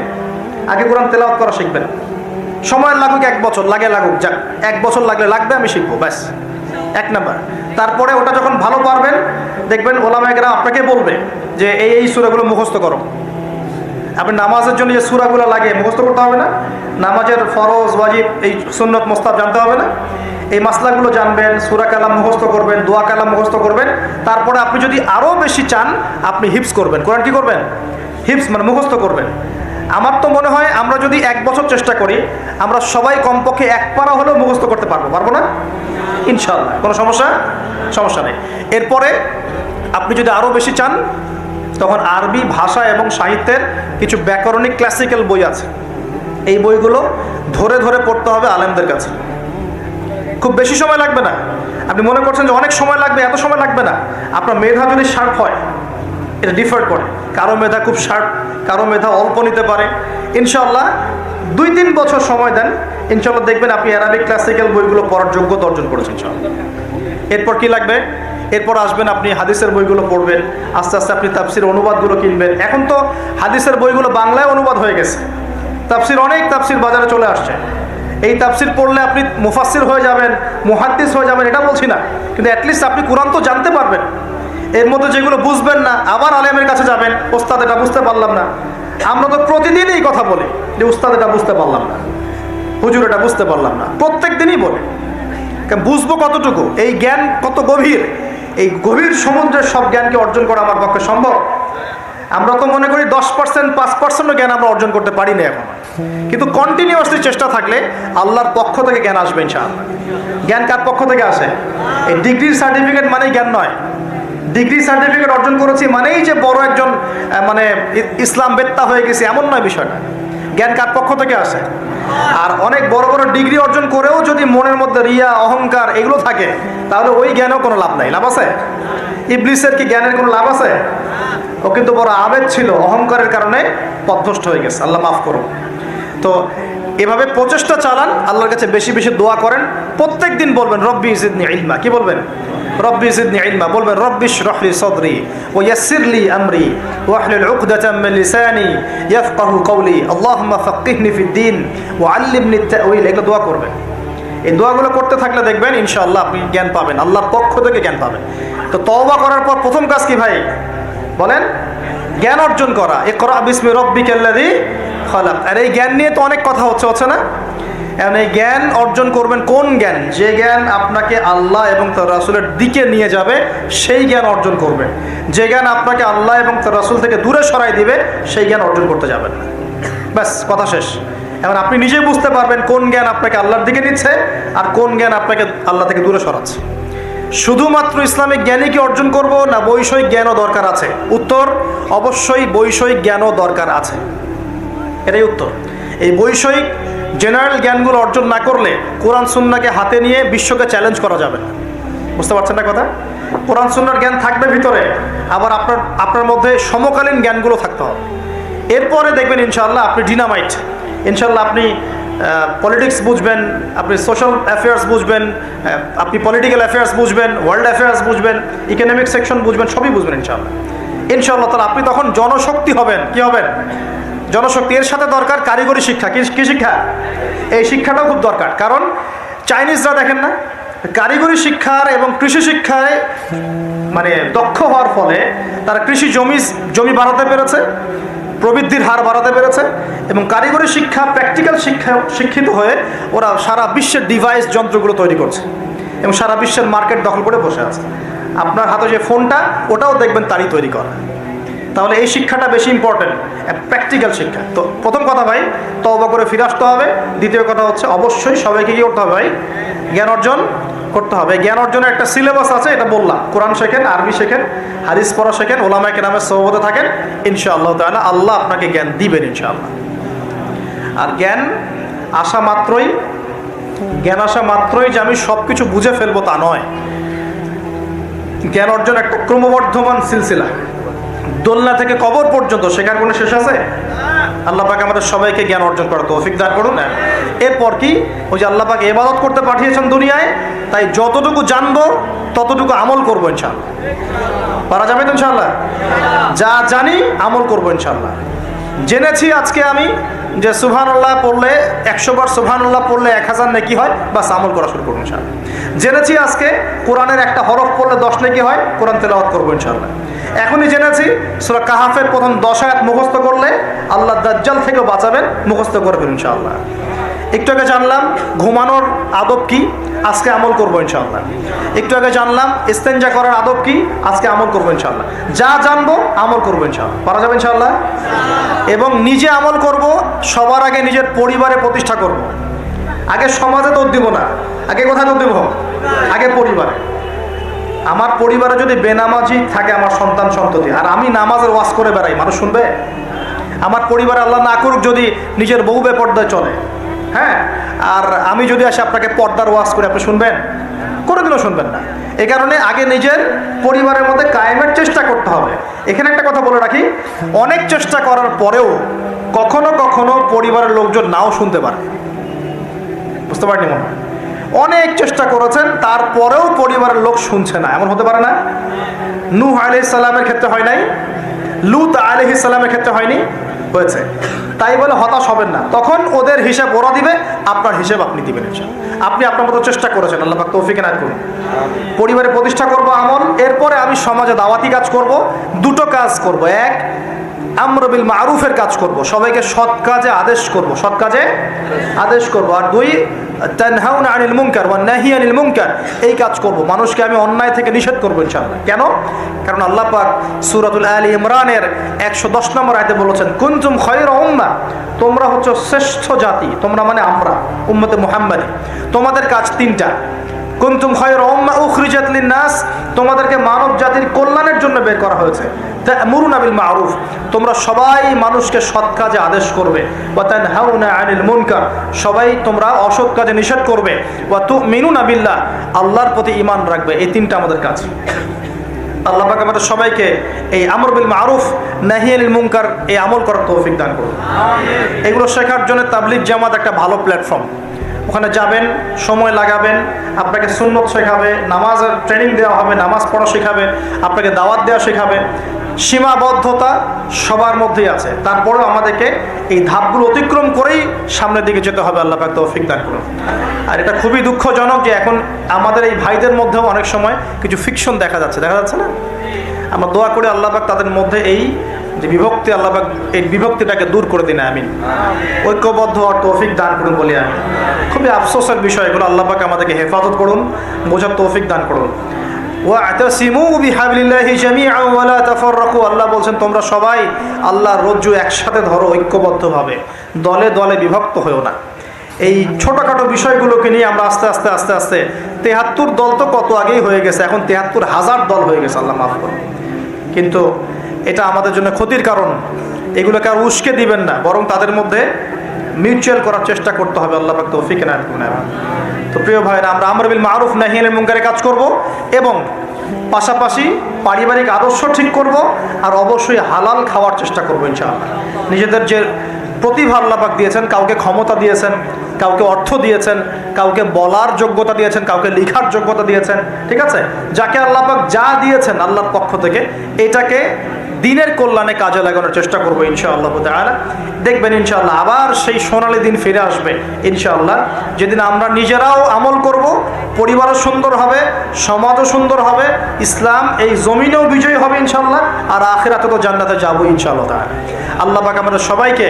আগে কোরআন তেলাওয়াত করা শিখবেন। সময় লাগুক 1 বছর, লাগুক, যাক 1 বছর লাগবে, আমি শিখবো, ব্যাস 1 নাম্বার। তারপরে ওটা যখন ভালো পারবেন, দেখবেন ওলামায়ে কেরাম আপনাকে বলবে যে এই সূরাগুলো মুখস্থ করো। আপনি নামাজের জন্য যে সূরাগুলো লাগে মুখস্থ করতে হবে না? নামাজের ফরজ, ওয়াজিব, এই সুন্নত, মুস্তাহাব জানতে হবে না? এই মাসলাগুলো জানবেন, সূরা কালাম মুখস্থ করবেন, দোয়া কালাম মুখস্থ করবেন। তারপরে আপনি যদি আরও বেশি চান আপনি হিফজ করবেন। কোরআন কি করবেন? হিফজ মানে মুখস্থ করবেন। আমার তো মনে হয় আমরা যদি 1 বছর চেষ্টা করি, আমরা সবাই কমপক্ষে 1 পারা হলেও মুখস্থ করতে পারবো না? ইনশাআল্লাহ। কোনো সমস্যা নেই। এরপরে আপনি যদি আরও বেশি চান, তখন আরবি ভাষা এবং সাহিত্যের কিছু ব্যাকরণিক ক্লাসিক্যাল বই আছে। এই বইগুলো ধরে ধরে পড়তে হবে আলেমদের কাছে। খুব বেশি সময় লাগবে না। আপনি মনে করছেন যে অনেক সময় লাগবে, এত সময় লাগবে না। আপনার মেধা যদি শার্প হয়, এটা ডিফার করে। কারো মেধা খুব শার্প, কারো মেধা অল্প নিতে পারে। ইনশাআল্লাহ 2-3 বছর সময় দেন, ইনশাআল্লাহ দেখবেন আপনি অ্যারাবিক ক্লাসিক্যাল বইগুলো পড়ার যোগ্যতা অর্জন করেছেন ইনশাআল্লাহ। এরপর কি লাগবে? এরপর আসবেন আপনি হাদিসের বইগুলো পড়বেন, আস্তে আস্তে আপনি তাফসির অনুবাদগুলো কিনবেন। এখন তো হাদিসের বইগুলো বাংলায় অনুবাদ হয়ে গেছে। অনেক তাফসির বাজারে চলে আসছে। এই তাফসির পড়লে আপনি মুফাসসির হয়ে যাবেন, মুহাদ্দিস হয়ে যাবেন, এটা বলছি না, কিন্তু অ্যাটলিস্ট আপনি কোরআন তো জানতে পারবেন। এর মধ্যে যেগুলো বুঝবেন না আবার আলেমের কাছে যাবেন, ওস্তাদ এটা বুঝতে পারলাম না। আমরা তো প্রতিদিনই এই কথা বলি যে উস্তাদ এটা বুঝতে পারলাম না, হুজুর এটা বুঝতে পারলাম না, প্রত্যেক দিনই বলি। বুঝবো কতটুকু, এই জ্ঞান কত গভীর, এই গভীর সমুদ্রের সব জ্ঞানকে অর্জন করা আমার পক্ষে সম্ভব? আমরা তো মনে করি 10%, 5% জ্ঞান আমরা অর্জন করতে পারি না এখন, কিন্তু কন্টিনিউয়াসলি চেষ্টা থাকলে আল্লাহর পক্ষ থেকে জ্ঞান আসবে ইনশাআল্লাহ। জ্ঞান কার পক্ষ থেকে আসে? এই ডিগ্রির সার্টিফিকেট মানেই জ্ঞান নয়। ডিগ্রি সার্টিফিকেট অর্জন করেছি মানেই যে বড় একজন মানে ইসলাম বেত্তা হয়ে গেছে এমন নয় বিষয়টা। জ্ঞান কার পক্ষ থেকে আসে? আর অনেক বড় বড় ডিগ্রি অর্জন করেও যদি মনের মধ্যে রিয়া, অহংকার এগুলো থাকে, তাহলে ওই জ্ঞানেও কোনো লাভ নাই। লাভ আছে? ইবলিসের কি জ্ঞানের কোনো লাভ আছে? ও কিন্তু বড় আবেগ ছিল, অহংকারের কারণে পথভ্রষ্ট হয়ে গেছে, আল্লাহ মাফ করুন। তো এভাবে প্রচেষ্টা চালান, আল্লাহর কাছে বেশি বেশি দোয়া করেন। প্রত্যেক দিন বলবেন রব্বি জিদনি ইলমা। কি বলবেন? রব্বি জিদনি ইলমা। বলবেন রব্বি ইশরাহ লি সাদরি ওয়া ইয়াসসির লি আমরি ওয়াহলুল উকদাতাম মিন লিসানি ইয়াফকাহু কওলি আল্লাহুম্মা ফাক্কিহনি ফিদ-দীন ওয়া আল্লিমনি আত-তা'ওয়িল। এগুলো দোয়া করবেন। এই দোয়াগুলো করতে থাকলে দেখবেন ইনশাআল্লাহ আপনি জ্ঞান পাবেন, আল্লাহর পক্ষ থেকে জ্ঞান পাবেন। তো তওবা করার পর প্রথম কাজ কি ভাই বলেন? জ্ঞান অর্জন করা। ইকরা বিসমি রাব্বিকাল্লাযী খালাক। আর এই জ্ঞান নিয়ে তো অনেক কথা হচ্ছে না? এখন এই জ্ঞান অর্জন করবেন কোন জ্ঞান? যে জ্ঞান আপনাকে আল্লাহ এবং তার রাসূলের দিকে নিয়ে যাবে সেই জ্ঞান অর্জন করবেন। যে জ্ঞান আপনাকে আল্লাহ এবং তার রাসূল থেকে দূরে সরাই দিবে সেই জ্ঞান অর্জন করতে যাবেন না। ব্যাস, কথা শেষ। এখন আপনি নিজেই বুঝতে পারবেন কোন জ্ঞান আপনাকে আল্লাহর দিকে নিচ্ছে আর কোন জ্ঞান আপনাকে আল্লাহ থেকে দূরে সরাচ্ছে। শুধুমাত্র ইসলামিক জ্ঞানই কি অর্জন করব, না বৈষয়িক জ্ঞানও দরকার আছে? উত্তর অবশ্যই বৈষয়িক জ্ঞানও দরকার আছে, এটাই উত্তর। এই বৈষয়িক জেনারেল জ্ঞানগুলো অর্জন না করলে কোরআন সুন্নাহকে হাতে নিয়ে বিশ্বকে চ্যালেঞ্জ করা যাবে না। বুঝতে পারছেন না কথা? কোরআন সুন্নাহর জ্ঞান থাকবে ভিতরে, আবার আপনার মধ্যে সমকালীন জ্ঞানগুলো থাকতে হবে। এরপরে দেখবেন ইনশাআল্লাহ আপনি ডিনামাইট। ইনশাআল্লাহ আপনি পলিটিক্স বুঝবেন, আপনি সোশ্যাল অ্যাফেয়ার্স বুঝবেন, আপনি পলিটিক্যাল অ্যাফেয়ার্স বুঝবেন, ওয়ার্ল্ড অ্যাফেয়ার্স বুঝবেন, ইকোনমিক সেকশন বুঝবেন, সবই বুঝবেন ইনশাআল্লাহ। ইনশাআল্লাহ তাহলে আপনি তখন জনশক্তি হবেন। কি হবেন? জনশক্তি। এর সাথে দরকার কারিগরি শিক্ষা। কি শিক্ষা? এই শিক্ষাটাও খুব দরকার। কারণ চাইনিজরা দেখেন না, কারিগরি শিক্ষার এবং কৃষি শিক্ষায় মানে দক্ষ হওয়ার ফলে তারা কৃষি জমি বাড়াতে পেরেছে, প্রবৃদ্ধির হার বাড়াতে পেরেছে, এবং কারিগরি শিক্ষা প্র্যাকটিক্যাল শিক্ষিত হয়ে ওরা সারা বিশ্বের ডিভাইস যন্ত্রগুলো তৈরি করছে এবং সারা বিশ্বের মার্কেট দখল করে বসে আছে। আপনার হাতে যে ফোনটা, ওটাও দেখবেন তারই তৈরি করা। তাহলে এই শিক্ষাটা বেশি ইম্পর্টেন্ট, প্র্যাকটিক্যাল শিক্ষা। তো প্রথম কথা ভাই, তওবা করে ফিরে আসতে হবে। দ্বিতীয় কথা হচ্ছে অবশ্যই সবাইকে কি করতে হবে ভাই? জ্ঞান অর্জন করতে হবে। জ্ঞান অর্জনের একটা সিলেবাস আছে, এটা বললাম। কোরআন শেখেন, আরবি শেখেন, হাদিস পড়া শেখেন, ওলামায়ে কেরামের সোহবতে থাকেন, ইনশাআল্লাহ তাআলা আল্লাহ আপনাকে জ্ঞান দিবেন ইনশাআল্লাহ। আর জ্ঞান আসা মাত্রই যে আমি সব কিছু বুঝে ফেলবো তা নয়। জ্ঞান অর্জন একটা ক্রমবর্ধমান সিলসিলা। দোলনা থেকে কবর পর্যন্ত শেখার কোনো শেষ আছে? আল্লাহ পাক আমাদের সবাইকে জ্ঞান অর্জন করার তৌফিক দান করুন। এরপর কি, ওই যে আল্লাহ পাক ইবাদত করতে পাঠিয়েছেন দুনিয়ায়, তাই যতটুকু জানবো ততটুকু আমল করবো ইনশাআল্লাহ। পারা যাবে তো ইনশাআল্লাহ? যা জানি আমল করবো ইনশাআল্লাহ। জেনেছি আজকে আমি যে সুবহানাল্লাহ পড়লে 100 বার সুবহানাল্লাহ পড়লে 1000 নেকি হয়, বাস আমল করা শুরু করবো ইনশাআল্লাহ। জেনেছি আজকে কোরআনের একটা হরফ পড়লে 10 নেকি হয়, কোরআন তেলাওয়াত করবো ইনশাআল্লাহ। এখনই জেনেছি সূরা কাহাফের প্রথম 10 আয়াত মুখস্থ করলে আল্লাহ দাজ্জাল থেকে বাঁচাবেন, মুখস্থ করবেন ইনশাআল্লাহ। একটু আগে জানলাম ঘুমানোর আদব কি, আজকে আমল করবো ইনশাআল্লাহ। একটু আগে জানলাম ইস্তেঞ্জা করার আদব কি, আজকে আমল করবো ইনশাআল্লাহ। যা জানবো আমল করবো ইনশাআল্লাহ। পারা যাবে ইনশাআল্লাহ? এবং নিজে আমল করব, সবার আগে নিজের পরিবারে প্রতিষ্ঠা করব। আগে সমাজে দৌড় দিব না, আগে কোথায় দৌড় দিব? আগে পরিবারে। আমার পরিবারে যদি বেনামাজি থাকে আমার সন্তান সন্ততি, আর আমি নামাজের ওয়াজ করে বেড়াই, মানুষ শুনবে? আমার পরিবারে আল্লাহ না করুক যদি নিজের বউ বেপর্দায় চলে, হ্যাঁ, আর আমি যদি আসে আপনাকে পর্দার ওয়াজ করে, আপনি শুনবেন? কোনোদিনও শুনবেন না। এই কারণে আগে নিজের পরিবারের মধ্যে কায়েমের চেষ্টা করতে হবে। এখানে একটা কথা বলে রাখি, অনেক চেষ্টা করার পরেও কখনো কখনো পরিবারের লোকজন নাও শুনতে পারে। বুঝতে পারেনি মনে হয়? অনেক চেষ্টা করেছেন, তারপরেও পরিবারের লোক শুনছে না, এমন হতে পারে না? নূহ আলাইহিস সালামের ক্ষেত্রে হয় নাই? লূত আলাইহিস সালামের ক্ষেত্রে হয়নি? হয়েছে। তাই বলে হতাশ হবেন না, তখন ওদের হিসাব ওরা দিবে, আপনার হিসাব আপনি দিবেন ইনশাআল্লাহ। আপনি আপনার মতো চেষ্টা করেছেন, আল্লাহ পাক তৌফিক এনায়েত করুন। পরিবারে প্রতিষ্ঠা করব আমল, এরপরে আমি সমাজে দাওয়াতি কাজ করব। দুটো কাজ করব, এক আমর বিল মারুফের কাজ করব, সবাইকে সৎ কাজে আদেশ করব, সৎ কাজে আদেশ করব। আর দুই তানহাউনা আনিল মুনকার ওয়া নাহি আনিল মুনকার, এই কাজ করব, মানুষকে আমি অন্যায় থেকে নিষেধ করব ইনশাআল্লাহ। কেন? কারণ আল্লাহ পাক সূরাতুল আলী ইমরানের 110 নম্বর আয়াতে বলেছেন, কুনতুম খায়রা উম্মাহ, তোমরা হচ্ছে শ্রেষ্ঠ জাতি, তোমরা মানে আমরা উম্মতে মুহাম্মাদী। তোমাদের কাজ তিনটা, কুনতুম খায়রা উম্মাহ উখরিজাত লিন-নাস, তোমাদেরকে মানব জাতির কল্যাণের জন্য বের করা হয়েছে। তা'মুরুনা বিল মারুফ, তোমরা সবাই মানুষকে সৎ কাজে আদেশ করবে। ওয়া তানহাউনা আনিল মুনকার, সবাই তোমরা অসৎ কাজে নিষেধ করবে। ওয়া তু'মিনুনা বিল্লাহ, আল্লাহর প্রতি ঈমান রাখবে। এই তিনটা আমাদের কাজ। আল্লাহ পাক আমাদের সবাইকে এই আমর বিল মারুফ নাহি আনিল মুনকার এই আমল করার তৌফিক দান করুন। আমিন। এগুলো শেখার জন্য তাবলীগ জামাত একটা ভালো প্ল্যাটফর্ম। ওখানে যাবেন, সময় লাগাবেন, আপনাকে সুন্নত শেখাবে, নামাজের ট্রেনিং দেওয়া হবে, নামাজ পড়া শেখাবে, আপনাকে দাওয়াত দেওয়া শেখাবে। সীমাবদ্ধতা সবার মধ্যেই আছে, তারপরেও আমাদেরকে এই ধাপগুলো অতিক্রম করেই সামনের দিকে যেতে হবে। আল্লাহ পাক তৌফিক দান করুন। আর এটা খুবই দুঃখজনক যে এখন আমাদের এই ভাইদের মধ্যেও অনেক সময় কিছু ফিকশন দেখা যাচ্ছে না? আমরা দোয়া করি আল্লাহ পাক তাদের মধ্যে এই যে বিভক্তি, আল্লাহ পাক এই বিভক্তিটাকে দূর করে দিন, আমিন। ঐক্যবদ্ধ আর তৌফিক দান করুন বলি আমি। খুবই আফসোসের বিষয় এগুলো, আল্লাহ পাক আমাদেরকে হেফাজত করুন, বোঝার তৌফিক দান করুন। ওয়া'তাসিমু বিহাবলিল্লাহি জামিআন ওয়া লা তাফাররাকু, আল্লাহ বলছেন তোমরা সবাই আল্লাহর রজ্জু একসাথে ধরো, ঐক্যবদ্ধভাবে, দলে দলে বিভক্ত হয়েও না। এই ছোটোখাটো বিষয়গুলোকে নিয়ে আমরা আস্তে আস্তে 73 দল তো কত আগেই হয়ে গেছে, এখন 73,000 দল হয়ে গেছে, আল্লাহ মাফ করুন। কিন্তু এটা আমাদের জন্য ক্ষতির কারণ। এগুলোকে আর উস্কে দিবেন না, বরং তাদের মধ্যে মিউচুয়াল করার চেষ্টা করতে হবে। আল্লাহ পাক তৌফিক এনায়েত করুন। তো প্রিয় ভাইরা, আমরা আমর বিল মারুফ নাহি আনিল মুনকারের কাজ করব এবং পাশাপাশি পারিবারিক আদর্শ ঠিক করব, আর অবশ্যই হালাল খাওয়ার চেষ্টা করব ইনশাআল্লাহ। নিজেদের যে প্রতিভা আল্লাহ পাক দিয়েছেন, কাউকে ক্ষমতা দিয়েছেন, কাউকে অর্থ দিয়েছেন, কাউকে বলার যোগ্যতা দিয়েছেন, কাউকে লেখার যোগ্যতা দিয়েছেন, ঠিক আছে? যাকে আল্লাহ পাক যা দিয়েছেন আল্লাহর পক্ষ থেকে, এটাকে দিনের কল্যাণে কাজে লাগানোর চেষ্টা করবো ইনশাআল্লাহ তাআলা। দেখবেন ইনশাআল্লাহ আবার সেই সোনালী দিন ফিরে আসবে ইনশাআল্লাহ, যেদিন আমরা নিজেরাও আমল করব, পরিবারও সুন্দর হবে, সমাজও সুন্দর হবে, ইসলাম এই জমিনেও বিজয়ী হবে ইনশাআল্লাহ, আর আখিরাতে তো জান্নাতে যাবো ইনশাআল্লাহ তাআলা। আল্লাহ পাক আমাদের সবাইকে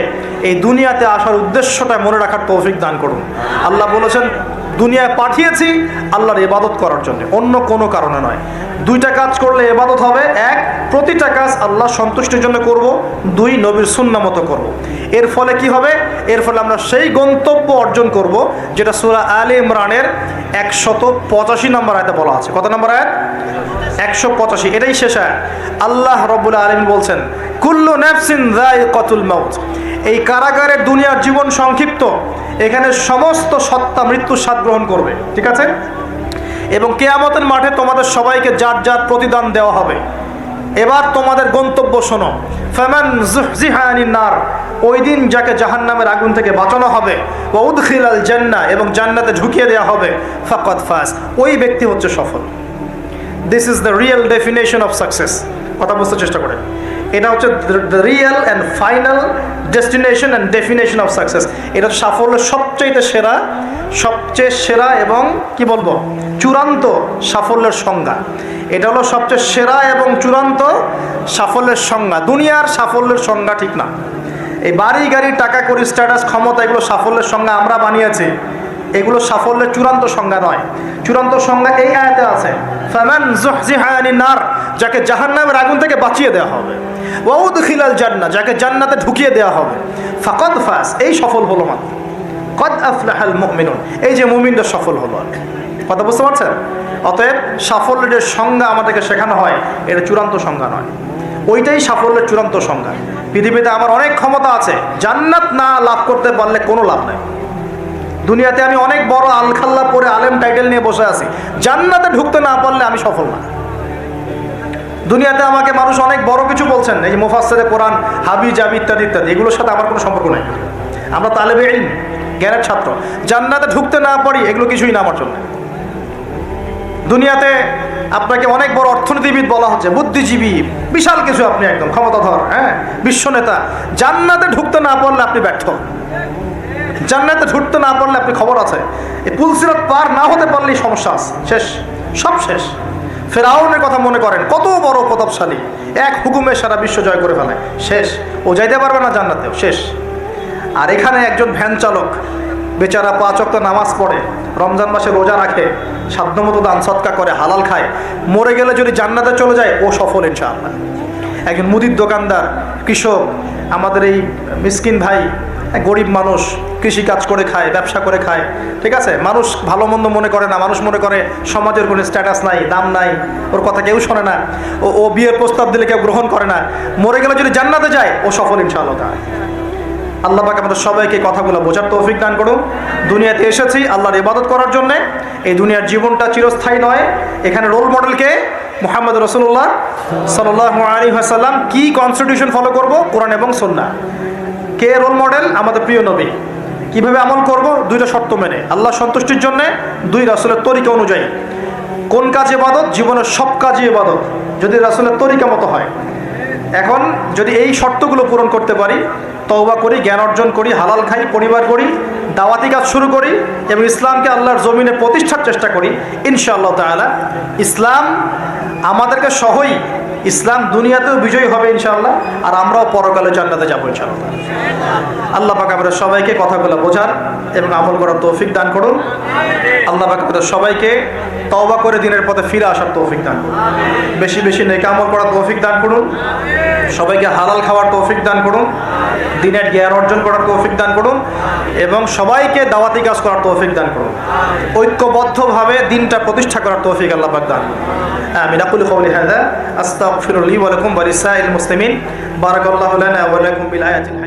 এই দুনিয়াতে আসার উদ্দেশ্যটা মনে রাখার তৌফিক দান করুন। আল্লাহ বলেছেন দুনিয়ায় পাঠিয়েছি আল্লাহর ইবাদত করার জন্য, অন্য কোনো কারণে নয়। দুইটা কাজ করলে ইবাদত হবে, এক প্রতিটা কাজ আল্লাহ সন্তুষ্টির জন্য করব, দুই নবীর সুন্নাহ মতো করব। এর ফলে কি হবে? এর ফলে আমরা সেই গন্তব্য অর্জন করব যেটা সূরা আলে ইমরানের 185 নম্বর আয়াতে বলা আছে। কত নম্বর আয়াত? 185, এটাই শেষ আয়াত। আল্লাহ রাব্বুল আলামিন বলছেন কুল্লু নাফসিন যায়িকাতুল মাউত, এই কারাগারের দুনিয়ার জীবন সংক্ষিপ্ত, এখানে সমস্ত সত্তা মৃত্যুর স্বাদ গ্রহণ করবে, ঠিক আছে? এবং কিয়ামতের মাঠে তোমাদের সবাইকে যার যার প্রতিদান দেওয়া হবে। এবার তোমাদের গন্তব্য শোনো, ফামান যুহজিহা আনিন নার, ওই দিন যাকে জাহান্নামের আগুন থেকে বাঁচানো হবে, ওয়া উদখিলাল জান্নাহ, এবং জান্নাতে ঢুকিয়ে দেওয়া হবে, ফাকাদ ফাজ, ওই ব্যক্তি হচ্ছে সফল। This is the real definition of success. কথা বুঝতে চেষ্টা করেন, এটা হচ্ছে the real and final destination and definition of success. এটা সাফল্যের সবচেয়ে সেরা এবং কি বলবো, চূড়ান্ত সাফল্যের সংজ্ঞা। এটা হলো সবচেয়ে সেরা এবং চূড়ান্ত সাফল্যের সংজ্ঞা। দুনিয়ার সাফল্যের সংজ্ঞা ঠিক না। এই বাড়ি গাড়ি টাকা করি স্ট্যাটাস ক্ষমতা, এগুলো সাফল্যের সংজ্ঞা আমরা বানিয়েছি, এগুলো সাফল্যের চূড়ান্ত সংজ্ঞা নয়। চূড়ান্ত সংজ্ঞা এই আয়াতে আছে, ফামান যুহজিহা আনিন নার, যাকে জাহান্নামের আগুন থেকে বাঁচিয়ে দেওয়া হবে, ওয়া উদখিলাল জান্নাহ, যাকে জান্নাতে ঢুকিয়ে দেওয়া হবে, ফাকাদ ফাজ, এই সফল হলো মাত্র। কদ আফলাহাল মুমিনুন, এই যে মুমিনরা সফল হলো। কথা বুঝতে পারছেন? অতএব সাফল্যের সংজ্ঞা আমাদেরকে শেখানো হয়, এটা চূড়ান্ত সংজ্ঞা নয়, ওইটাই সাফল্যের চূড়ান্ত সংজ্ঞা। পৃথিবীতে আমার অনেক ক্ষমতা আছে, জান্নাত না লাভ করতে পারলে কোনো লাভ নাই। দুনিয়াতে আমি অনেক বড় আলখাল্লা পরে আলেম টাইটেল নিয়ে বসে আছি, জান্নাতে ঢুকতে না পারলে আমি সফল না। দুনিয়াতে আমাকে মানুষ অনেক বড় কিছু বলছেন, এই যে মুফাসসিরে কোরআন, হাবি জাবি ইত্যাদি ইত্যাদি, এগুলোর সাথে আমার কোনো সম্পর্ক নাই। আমরা তালেবে ইলম, জ্ঞানের ছাত্র, জান্নাতে ঢুকতে না পারি এগুলো কিছুই না আমার জন্য। দুনিয়াতে আপনাকে অনেক বড় অর্থনীতিবিদ বলা হচ্ছে, বুদ্ধিজীবী, বিশাল কিছু, আপনি একদম ক্ষমতাধর, হ্যাঁ, বিশ্ব নেতা। জান্নাতে ঢুকতে না পারলে আপনি ব্যর্থ। জান্নাতে ঢুকতে না পারলে আপনি খবর আছে। এই পুলসিরাত পার না হতে পারলেই সমস্যা আছে, শেষ, সব শেষ। ফেরাউনের কথা মনে করেন, কত বড় প্রতাপশালী, এক হুকুমে সারা বিশ্ব জয় করে ফেলে, শেষ। ও যাইতে পারবে না জান্নাতেও, শেষ। আর এখানে একজন ভ্যান চালক বেচারা 5 ওয়াক্ত নামাজ পড়ে, রমজান মাসে রোজা রাখে, সাধ্যমতো দান সৎকা করে, হালাল খায়, মরে গেলে যদি জান্নাতে চলে যায় ও সফল ইনশাআল্লাহ। একজন মুদির দোকানদার, কৃষক, আমাদের এই মিসকিন ভাই, গরিব মানুষ, কৃষি কাজ করে খায়, ব্যবসা করে খায়, ঠিক আছে, মানুষ ভালো মন্দ মনে করে না, মানুষ মনে করে সমাজের কোনো স্ট্যাটাস নাই, দাম নাই, ওর কথা কেউ শোনে না, ও বিয়ের প্রস্তাব দিলে কেউ গ্রহণ করে না, মরে গেলে যদি জান্নাতে যায় ও সফল ইনশাআল্লাহ। আল্লাহ পাক আমাদের সবাইকে কথাগুলো বোঝার তৌফিক দান করুন। দুনিয়াতে এসেছি আল্লাহর ইবাদত করার জন্যে। এই দুনিয়ার জীবনটা চিরস্থায়ী নয়। এখানে রোল মডেলকে মুহাম্মদ রাসূলুল্লাহ সাল্লাল্লাহু আলাইহি ওয়াসাল্লাম। কি কনস্টিটিউশন ফলো করব? কোরআন এবং সুন্নাহ। কে রোল মডেল? আমাদের প্রিয় নবী। কিভাবে আমল করব? 2টা শর্ত মেনে, আল্লাহ সন্তুষ্টির জন্য, 2 রাসূলের তরিকা অনুযায়ী। কোন কাজ ইবাদত? জীবনের সব কাজই ইবাদত যদি রাসূলের তরিকা মতো হয়। এখন যদি এই শর্তগুলো পূরণ করতে পারি, তওবা করি, জ্ঞান অর্জন করি, হালাল খাই, পরিবার করি, দাওয়াতি কাজ শুরু করি এবং ইসলামকে আল্লাহর জমিনে প্রতিষ্ঠার চেষ্টা করি, ইনশাআল্লাহ তাআলা ইসলাম আমাদেরকে সহই, ইসলাম দুনিয়াতেও বিজয়ী হবে ইনশাআল্লাহ, আর আমরাও পরকালে জান্নাতে যাবো ইনশাআল্লাহ। আল্লাহ পাক আমাদের সবাইকে কথাগুলো বোঝার এবং আমল করার তৌফিক দান করুন। আল্লাহ পাক আমাদের সবাইকে তওবা করে দিনের পথে ফিরে আসার তৌফিক দান করুন। বেশি বেশি নেক আমল করার তৌফিক দান করুন। সবাইকে হালাল খাওয়ার তৌফিক দান করুন। দিনের জ্ঞান অর্জন করার তৌফিক দান করুন এবং সবাইকে দাওয়াতি কাজ করার তৌফিক দান করুন। ঐক্যবদ্ধভাবে দিনটা প্রতিষ্ঠা করার তৌফিক আল্লাহ পাক দান করুন। আমিন। আকুলু কওলি হাযা আস্তাগফিরুল্লাহ ওয়া লাকুম ওয়া লিসাইরিল মুসলিমিন। বারাকাল্লাহু লানা ওয়া লাকুম বিল আয়াতিল